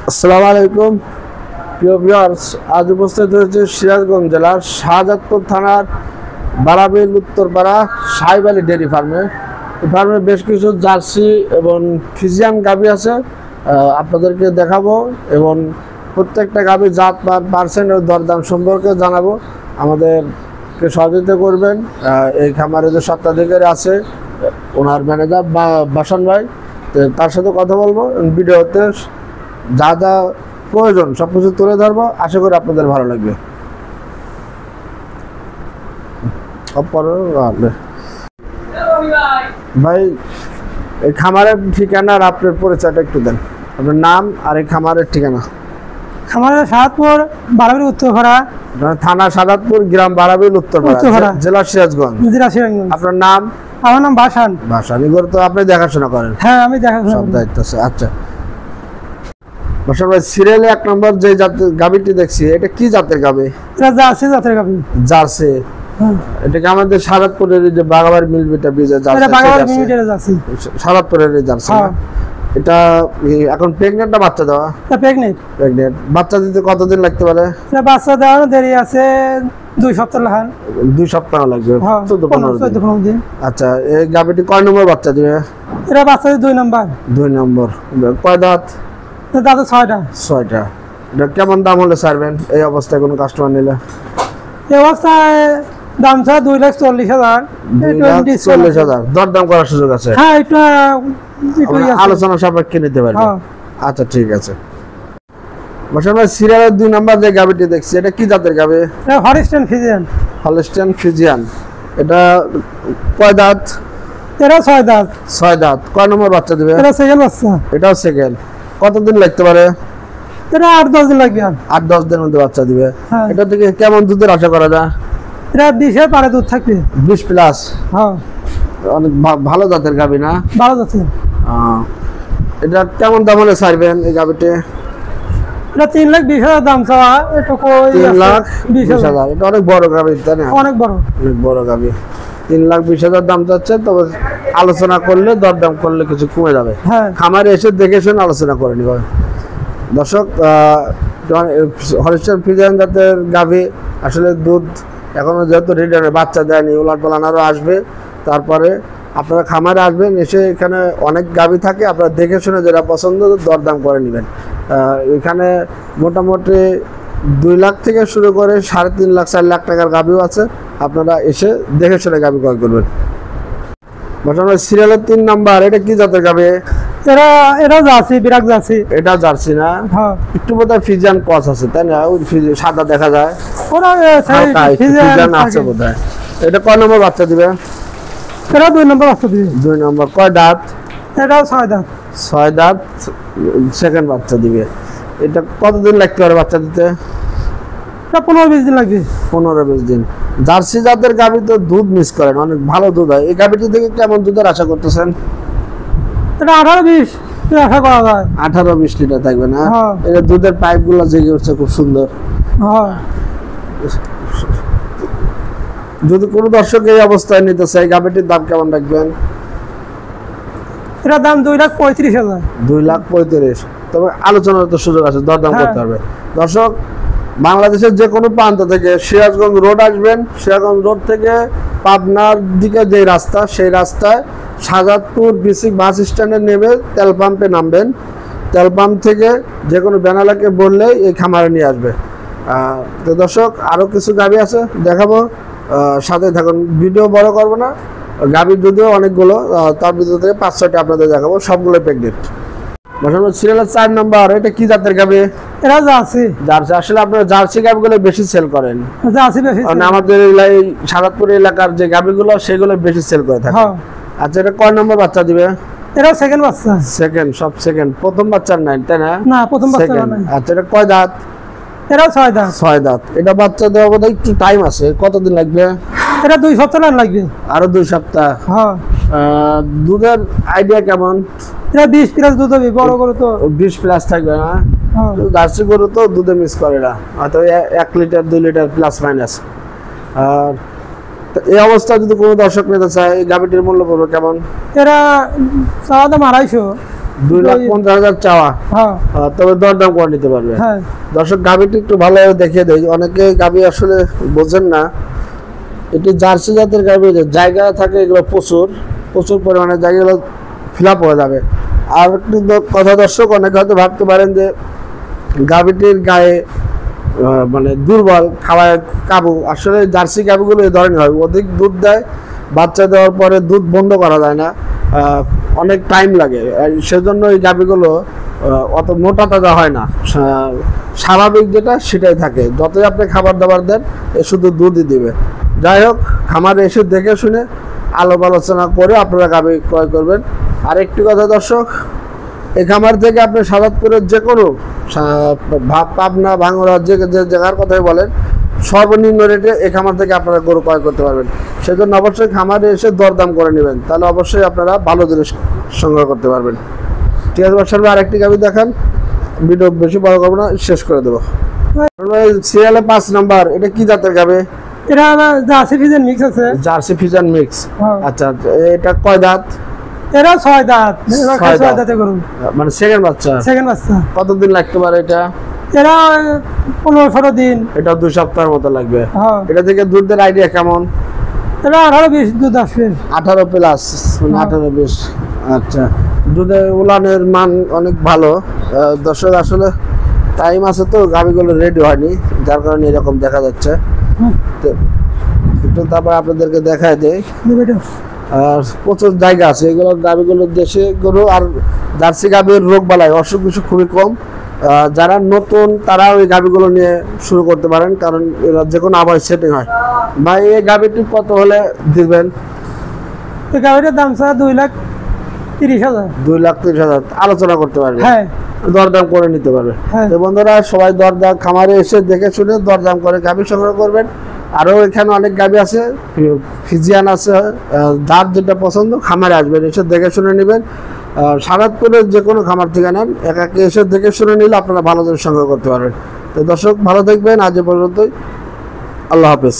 আসসালামু আলাইকুম প্রিয় ভিউয়ার্স, আজ উপস্থিত হয়েছে সিরাজগঞ্জ জেলার শাহজাদপুর থানার বারাবিল উত্তরপাড়া সাহেব আলী ডেয়ারি ফার্মে। এই ফার্মে বেশ কিছু জার্সি এবং ফ্রিজিয়ান গাভী আছে, আপনাদেরকে দেখাবো এবং প্রত্যেকটা গাভীর জাত মান পার্সেন্টের দরদাম সম্পর্কে জানাবো। আমাদেরকে সহযোগিতা করবেন এই খামারে যে স্বত্বাধিকারী আছে ওনার ম্যানেজার বাসন ভাই, তার সাথে কথা বলবো। ভিডিওতে যা যা প্রয়োজন সব কিছু তুলে ধরবো, আশা করি আপনাদের ভালো লাগবে। ভাই, এই খামারের ঠিকানা আর আপনার পরিচয়টা একটু দেন, আপনার নাম আর এই খামারের ঠিকানা। খামারের সাদাতপুর বারাবিল উত্তরপাড়া, থানা সাদাতপুর, গ্রাম বারাবিল উত্তরপাড়া, জেলা সিরাজগঞ্জ। আপনার নাম? আমার নাম বাসান। বাসান, এগুলো তো আপনি দেখাশোনা করেন? হ্যাঁ, আমি দেখাশোনা সব দায়িত্ব আছে। আচ্ছা বাসান ভাই, সিরিয়ালে 1 নম্বর যে জাতের গাভীটি দেখছি, এটা কি জাতের গাভী? এটা জার্সি জাতের গাভী। জার্সি, এটা কি আমাদের সাদাতপুরের যে বাগাবাড়ি মিলবিটা বীজ জার্সি? সাদাতপুরের জার্সি। এটা এখন প্রেগনেন্ট না বাচ্চা দেওয়া? প্রেগনেন্ট। বাচ্চা দিতে কতদিন লাগতে পারে? বাচ্চা দেওয়ার দেরি আছে 2 সপ্তাহ লাগান। 2 সপ্তাহ লাগবে, 14-15 দিন। আচ্ছা, এই গাভীটি কয় নম্বর বাচ্চা দিবে? এটা বাচ্চা 2 নম্বর। 2 নম্বর। কয় দাঁত? দাঁত 6টা। 6টা। এটা কেমন দাম হলে ছাড়বেন এই অবস্থায় কোনো কাস্টমার নিলে? এই অবস্থায় দাম ছাড়া 2,40,000। 2,40,000 দরদাম করার সুযোগ আছে? হ্যাঁ, এটা আলোচনা সাপেক্ষে নিতে পারবেন। আচ্ছা ঠিক আছে। সিরিয়ালের 2 নম্বর যে গাভীটি দেখছি, এটা কি জাতের গাভী? Holstein Friesian. Holstein Friesian. এটা কয় দাঁত? এরা 6 দাঁত। 6 দাঁত। কয় নম্বর বাচ্চা দিবে? এটা সেকেন্ড বাচ্চা। এটাও সেকেন্ড। কতদিন লাগতে পারে? এটা 8-10 দিন লাগবে। 8-10 দিনের মধ্যে বাচ্চা দিবে। এটা থেকে কেমন দুধের আশা করা যায়? এটা 20 পারে দুধ থাকবে। 20 প্লাস। হ্যাঁ, অনেক ভালো জাতের গাভী না? ভালো জাতের। এটা কেমন দাম হলে ছাড়বেন এই গাভীটি? এটা 3,20,000 দাম চাওয়া। এটা কই 3,20,000। এটা অনেক বড় গাভী, তাই না? অনেক বড়, অনেক বড় গাভী। 3,20,000 দাম যাচ্ছে, তবে আলোচনা করলে দরদাম করলে কিছু কমে যাবে। খামারে এসে দেখে শুনে আলোচনা করে নিব। দর্শক, হলস্টাইন ফ্রিজিয়ান জাতের গাভী আসলে দুধ এখনো যেহেতু রিটার্নে বাচ্চা দেয়নি, উলাট পালান আরও আসবে। তারপরে আপনারা খামারে আসবেন, এসে এখানে অনেক গাভী থাকে, আপনারা দেখে শুনে যেটা পছন্দ দরদাম করে নেবেন। এখানে মোটামুটি 2 লাখ থেকে শুরু করে 3.5 লাখ 4 লাখ টাকার গাভীও আছে, আপনারা এসে দেখে শুনে গাভী ক্রয় করবেন। সিরিয়ালের 3 নাম্বার, এটা কি জাতের গাভী? এটা জার্সি, বিরাট জার্সি। এটা জার্সি না? হ্যাঁ। একটু বোধহয় ফ্রিজিয়ান ক্রস আছে, তাই না? ওই সাদা দেখা যায়, ফ্রিজিয়ান আছে বোধহয়। এটা কয় নম্বর বাচ্চা দিবে? এটা 2 নম্বর বাচ্চা দিবে। 2 নম্বর। কয় দাঁত? এটা 6 দাঁত। 6 দাঁত, সেকেন্ড বাচ্চা দিবে। এটা কতদিন লাগতে পারে বাচ্চা দিতে? এটা 15-20 দিন লাগবে। 15-20 দিন। জার্সি জাতের গাভী তো দুধ মিস করেন, অনেক ভালো দুধ হয়। এই গাভীটি থেকে কেমন দুধের আশা করতেছেন? এটা 18-20 আশা করা যায়। 18-20 লিটার থাকবে না? এটা দুধের পাইপ গুলো জেগে উঠছে, খুব সুন্দর। যদি কোনো দর্শক এই অবস্থায় নিতে চাই, গাভীটির দাম কেমন রাখবেন? এটার দাম 2,35,000। 2,35,000। তবে আলোচনার তো সুযোগ আছে, দরদাম করতে হবে। দর্শক, বাংলাদেশের যে কোনো প্রান্ত থেকে সিরাজগঞ্জ রোড আসবেন, সিরাজগঞ্জ রোড থেকে পাবনার দিকে যে রাস্তা, সেই রাস্তায় শাহজাদপুর বিসিক বাস স্ট্যান্ডে নেমে তেল পাম্পে নামবেন। তেল পাম্প থেকে যে কোনো ব্যানালাকে বললেই এই খামারে নিয়ে আসবে। তো দর্শক, আরও কিছু গাভী আছে, দেখাবো, সাথে থাকুন। ভিডিও বড় করবো না, গাভীর যদিও অনেকগুলো, তার ভিতর থেকে 5-6টা আপনাদের দেখাবো, সবগুলো প্রেগনেন্ট। সিরিয়ালের 4 নম্বর, এটা কি জাতের গাভী? এটা জার্সি। জার্সি। আসলে আপনারা জার্সি গাভীগুলো বেশি সেল করেন? জার্সি বেশি, মানে আমাদের এই সাদাতপুর এলাকার যে গাভীগুলো সেগুলো বেশি সেল করে থাকে। আচ্ছা, এটা কয় নম্বর বাচ্চা দিবে? এটা সেকেন্ড বাচ্চা। সেকেন্ড, সব সেকেন্ড। প্রথম বাচ্চার নাই, তাই না? না, প্রথম বাচ্চা নাই। আচ্ছা, এটা কয় দাঁত? এটা 6 দাঁত। 6 দাঁত। এটা বাচ্চা দেওয়া বোধহয় একটু টাইম আছে, কতদিন লাগবে? এটা 2 সপ্তাহ লাগবে। আরো 2 সপ্তাহ। দুধের আইডিয়া কেমন? এটা 20 প্লাস দুধ হবে, বড় গরু তো 20 প্লাস থাকবে না? জার্সি গরু তো দুধে মিস করে না, হয়তো 1 লিটার 2 লিটার প্লাস মাইনাস। আর এই অবস্থা যদি কোনো দর্শক নিতে চায়, এই গাভীটির মূল্য পড়বে কেমন? এরা চাওয়া দাম 250। 2,50,000 চাওয়া, হ্যাঁ তবে দরদাম করে নিতে পারবে। হ্যাঁ দর্শক গাভীটি একটু ভালোভাবে দেখিয়ে দেয়, অনেকে গাভী আসলে বোঝেন না। এটি জার্সি জাতের গাভী, জায়গা থাকে এগুলো প্রচুর প্রচুর পরিমাণে, জায়গাগুলো ফিল আপ হয়ে যাবে। আর একটি কথা দর্শক, অনেকে হয়তো ভাবতে পারেন যে গাভীটির গায়ে মানে দুর্বল, খাওয়ায় কাবু। আসলে জার্সি গাভীগুলো এই ধরনের হয়, অধিক দুধ দেয়, বাচ্চা দেওয়ার পরে দুধ বন্ধ করা যায় না, অনেক টাইম লাগে। সেজন্য এই গাভীগুলো অত মোটা তাজা হয় না, স্বাভাবিক যেটা সেটাই থাকে। যতই আপনি খাবার দাবার দেন, এ শুধু দুধই দিবে। যাই হোক, খামারে এসে দেখে শুনে আলাপ আলোচনা করে আপনারা গাভী ক্রয় করবেন। আর একটি কথা দর্শক, এই খামার থেকে আপনি সাদাতপুরের যে কোনো পাবনা, ভাঙড়া, যে জায়গার কথাই বলেন, সর্বনিম্ন রেটে এই খামার থেকে আপনারা গরু ক্রয় করতে পারবেন। সেজন্য অবশ্যই খামারে এসে দরদাম করে নেবেন, তাহলে অবশ্যই আপনারা ভালো জিনিস সংগ্রহ করতে পারবেন। ঠিক আছে বাদশাহ ভাই, আরেকটি গাভী দেখান, ভিডিও বেশি বড় করবো না, শেষ করে দেবো। সিরিয়ালে 5 নাম্বার, এটা কি জাতের গাভী? এটা জার্সি ফিজিয়ান মিক্স আছে। জার্সি ফিজিয়ান মিক্স, হ্যাঁ। আচ্ছা। এটা কয় দাঁত? এরা 6 দাঁত, ছয় 6 দাঁত। দাঁতে গরু, মানে সেকেন্ড বাচ্চা। সেকেন্ড বাচ্চা। কতদিন লাগতে পারে এটা? এরা 15-16 দিন। এটা 2 সপ্তাহের মতো লাগবে। হ্যাঁ এটা থেকে দুধের আইডিয়া কেমন? এরা 18-20 দুধ আসবে। 18 প্লাস, মানে 18-20। আচ্ছা, দুধের উলানের মান অনেক ভালো। দর্শক আসলে টাইম আছে তো, গাভিগুলো রেডি হয়নি, যার কারণে এরকম দেখা যাচ্ছে। তো একটু তারপর আপনাদেরকে দেখায় দেয়। আর প্রচুর জায়গা আছে, এগুলো গাভিগুলো দেশে গরু। আর জার্সি গাভির রোগ বালাই অসুখ বিসুখ খুবই কম। যারা নতুন তারা ওই গাভিগুলো নিয়ে শুরু করতে পারেন, কারণ এরা যে কোনো আবার সেটিং হয়। ভাই, এই গাভিটি কত হলে দিবেন? এই গাড়িটার দাম স্যার 2,30,000। 2,30,000 আলোচনা করতে পারবে, হ্যাঁ দরদাম করে নিতে পারবে। হ্যাঁ। তো বন্ধুরা, সবাই দরদাম খামারে এসে দেখে শুনে দরদাম করে গাভী সংগ্রহ করবেন। আরও এখানে অনেক গাভী আছে, ফিজিয়ান আছে, যার যেটা পছন্দ খামারে আসবেন, এসে দেখে শুনে নেবেন। সাদাতপুরের যে কোনো খামার থেকে নেন, একাকে এসে দেখে শুনে নিলে আপনারা ভালো জিনিস সংগ্রহ করতে পারবেন। তো দর্শক, ভালো থাকবেন, আজ এ পর্যন্তই, আল্লাহ হাফেজ।